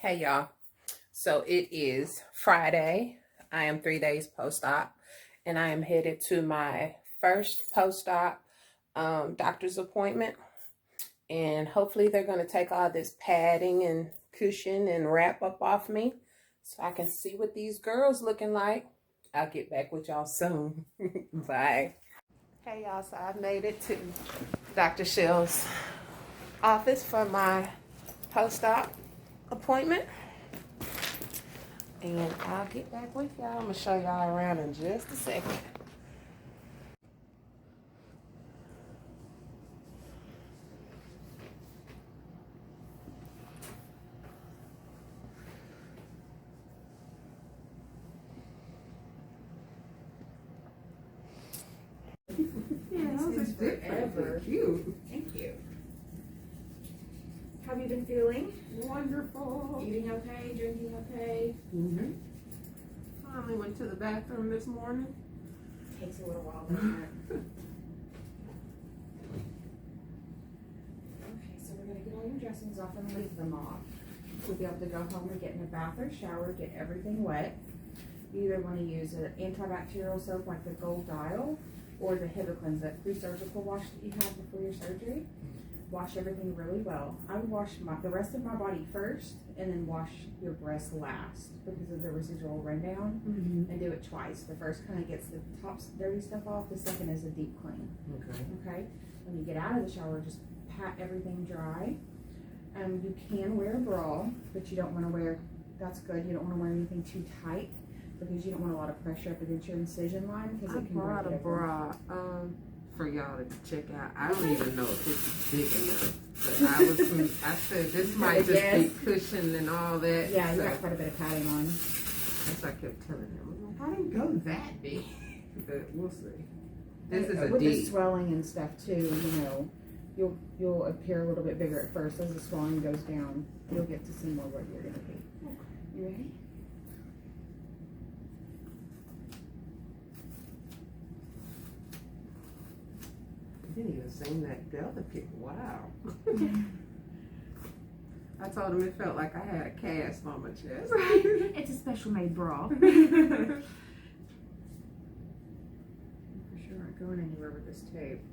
Hey y'all, so it is Friday. I am 3 days post-op and I am headed to my first post-op doctor's appointment, and hopefully they're going to take all this padding and cushion and wrap up off me so I can see what these girls looking like. I'll get back with y'all soon. Bye. Hey y'all, so I've made it to Dr. Shell's office for my post-op appointment, and I'll get back with y'all. I'm gonna show y'all around in just a second. Yeah, those are forever. Cute. Thank you. How have you been feeling? Wonderful. Eating okay? Drinking okay? Finally went to the bathroom this morning. Takes a little while, doesn't it? Okay, so we're going to get all your dressings off and leave them off. We'll be able to go home and get in a bath or shower, get everything wet. You either want to use an antibacterial soap like the Gold Dial or the Hibiclens, that pre-surgical wash that you have before your surgery. Wash everything really well. I would wash the rest of my body first and then wash your breasts last because of the residual rundown, and do it twice. The first kind of gets the top dirty stuff off. The second is a deep clean. Okay. When you get out of the shower, just pat everything dry. You can wear a bra, but you don't want to wear, that's good. You don't want to wear anything too tight because you don't want a lot of pressure up against your incision line because it can break it open. bra for y'all to check out. I don't even know if it's big enough. But I said this might just be cushion and all that. Yeah, you got quite a bit of padding on. That's what I kept telling him. I didn't go that big. But we'll see. This is a with deep. the swelling and stuff too, you'll appear a little bit bigger at first. As the swelling goes down, you'll get to see more where you're going to be. You ready? I didn't even sing that delicate. Wow. I told him it felt like I had a cast on my chest. Right. It's a special made bra. For sure aren't going anywhere with this tape.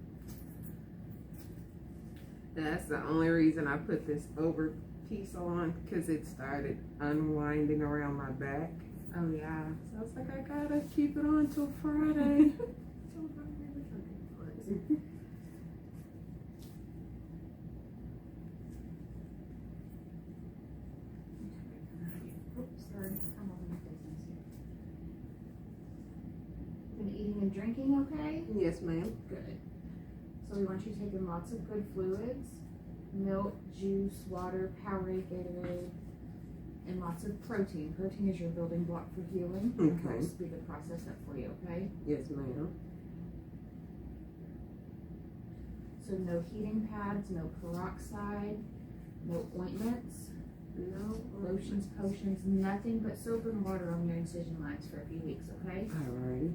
That's the only reason I put this over piece on, because it started unwinding around my back. Oh yeah. So I was like, I gotta keep it on till Friday. Sorry, I'm on my business here. Been eating and drinking okay? Yes, ma'am. Good. So we want you to take in lots of good fluids, milk, juice, water, Powerade, Gatorade, and lots of protein. Protein is your building block for healing. It Okay. helps speed the process up for you, okay? Yes, ma'am. So no heating pads, no peroxide, no ointments, No. lotions, potions, nothing but soap and water on your incision lines for a few weeks, okay? Alrighty.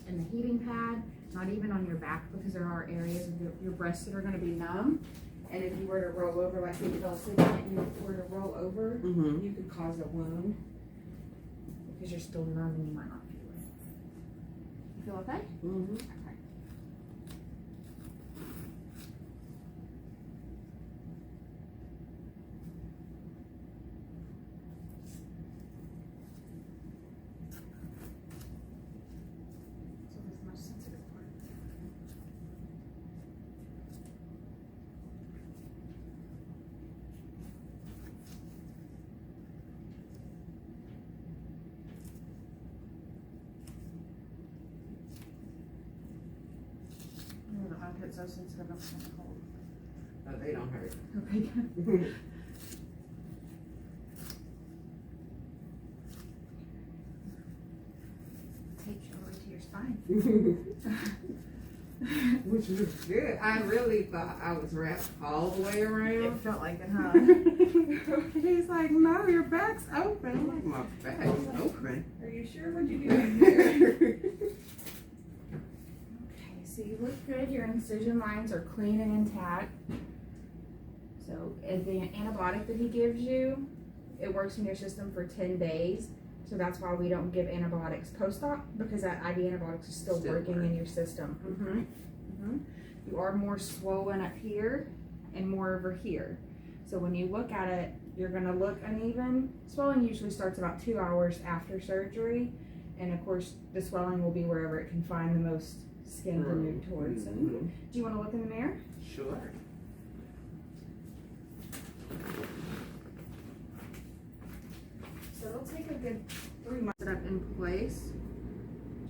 And the heating pad, not even on your back, because there are areas of your breasts that are going to be numb. And if you were to roll over, like you fell asleep and you were to roll over, you could cause a wound because you're still numb and you might not feel it. You feel okay? Okay. So this much sensitive part. The armpits are sensitive. I'm cold. Oh, they don't hurt. Okay, good. Tape you over to your spine. Which was good. I really thought I was wrapped all the way around. It felt like it, huh? He's like, no, your back's open. I'm like, my back's open. Are you sure? What'd you do in there? Okay, so you look good. Your incision lines are clean and intact. So And the antibiotic that he gives you, it works in your system for 10 days. So that's why we don't give antibiotics post-op, because that IV antibiotics is still working in your system. You are more swollen up here and more over here. So when you look at it, you're gonna look uneven. Swelling usually starts about 2 hours after surgery. And of course, the swelling will be wherever it can find the most skin to move towards. Do you wanna look in the mirror? Sure. So it'll take a good 3 months to set up in place,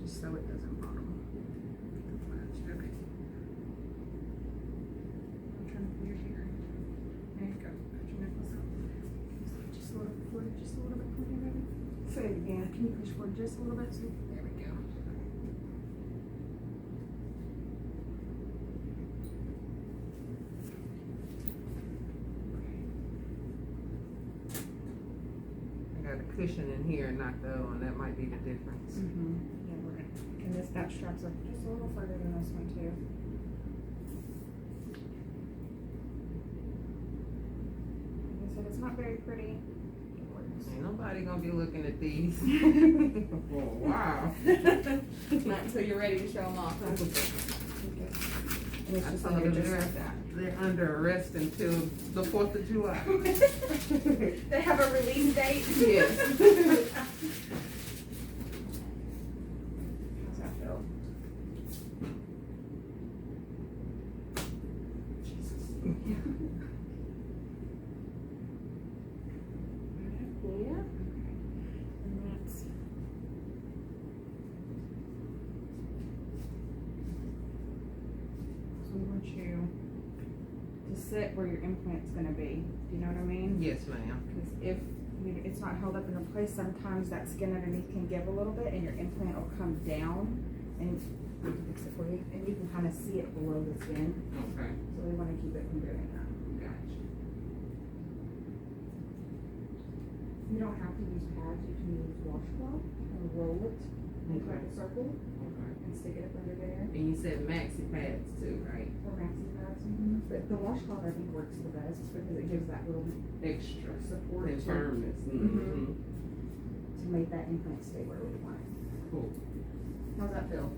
just so it doesn't bottom. Okay. I'm trying to pull your hair. There you go. Put your necklace up. Just a little bit forward, just a little bit forward, baby. Say it again. Can you push forward just a little bit? So, there we go. A cushion in here and not the other one. That might be the difference. Yeah, we're gonna. And this that strap's up just a little further than this one too. Like I said, it's not very pretty. It works. Ain't nobody gonna be looking at these. Oh, wow. Not until you're ready to show them off. Huh? Okay. And it's I just told under them just like that. they're under arrest until the 4th of July. They have a release date? Yes. How's that feel? Yeah. And that's so we want you to sit where your implant's gonna be. Do you know what I mean? Yes, ma'am. Because if it's not held up in a place, sometimes that skin underneath can give a little bit and your implant will come down and we can fix it for you. And you can kind of see it below the skin. Okay. So we want to keep it from doing that. Gotcha. You don't have to use pads, you can use washcloth and roll it into like a circle Okay. and stick it up under there. And you said maxi pads too, right? Or maxi pads. But the washcloth I think works the best because it gives that little Extra support and to firmness. make that implant stay where we want it. Cool. How's that feel?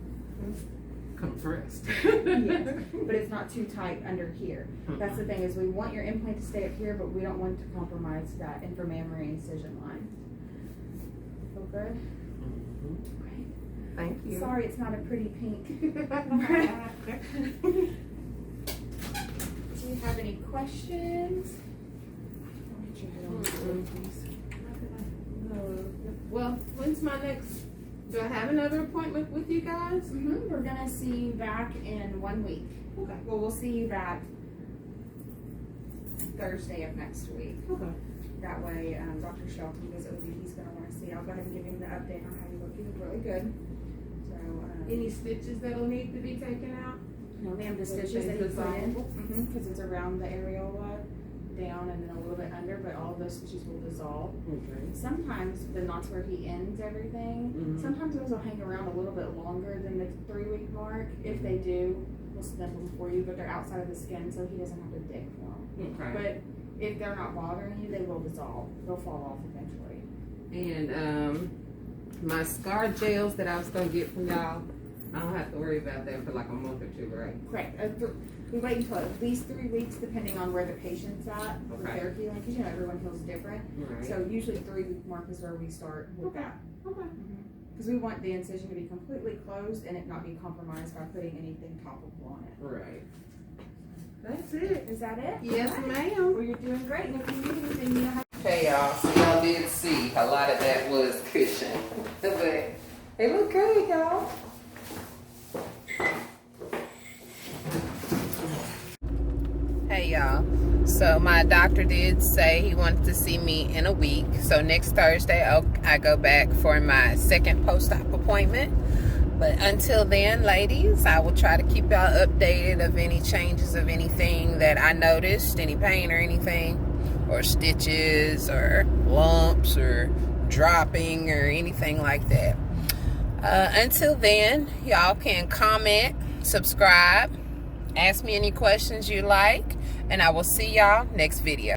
Compressed. Yes, but it's not too tight under here. That's the thing, is we want your implant to stay up here, but we don't want to compromise that inframammary incision line. Feel good? Great. Thank you. Sorry, it's not a pretty pink. Do you have any questions? I'll get your head on the floor, please. Well, when's my next? Do I have another appointment with you guys? We're gonna see you back in 1 week. Okay. Well, we'll see you back Thursday of next week. Okay. That way, Dr. Shell can visit with you. He's gonna wanna see. I'll go ahead and give him the update on how you look. You look really good. So, Any stitches that'll need to be taken out? no, ma'am, the stitches that he put in, because it's around the areola, down and then a little bit under, but all those stitches will dissolve. Okay. Sometimes the knots where he ends everything, sometimes those will hang around a little bit longer than the 3-week mark. If they do, we'll snip them for you, but they're outside of the skin, so he doesn't have to dig for them. Okay. But if they're not bothering you, they will dissolve. They'll fall off eventually. And my scar gels that I was gonna get from y'all, I don't have to worry about that for like a month or two, right? Correct. We wait until at least 3 weeks, depending on where the patient's at with Okay. their healing, because everyone heals different. Right. So usually 3-week mark is where we start with that. Okay. Because we want the incision to be completely closed and it not be compromised by putting anything topical on it. Right. That's it. Is that it? Yes, All right. ma'am. Well, you're doing great, and if you need anything, you know how. Okay, y'all. So y'all did see a lot of that was cushion, but they look good, y'all. Hey, y'all. So my doctor did say he wanted to see me in a week. So next Thursday, I go back for my second post-op appointment. But until then, ladies, I will try to keep y'all updated of any changes of anything that I noticed, any pain or anything, or stitches or lumps or dropping or anything like that. Until then, y'all can comment, subscribe, ask me any questions you like, and I will see y'all next video.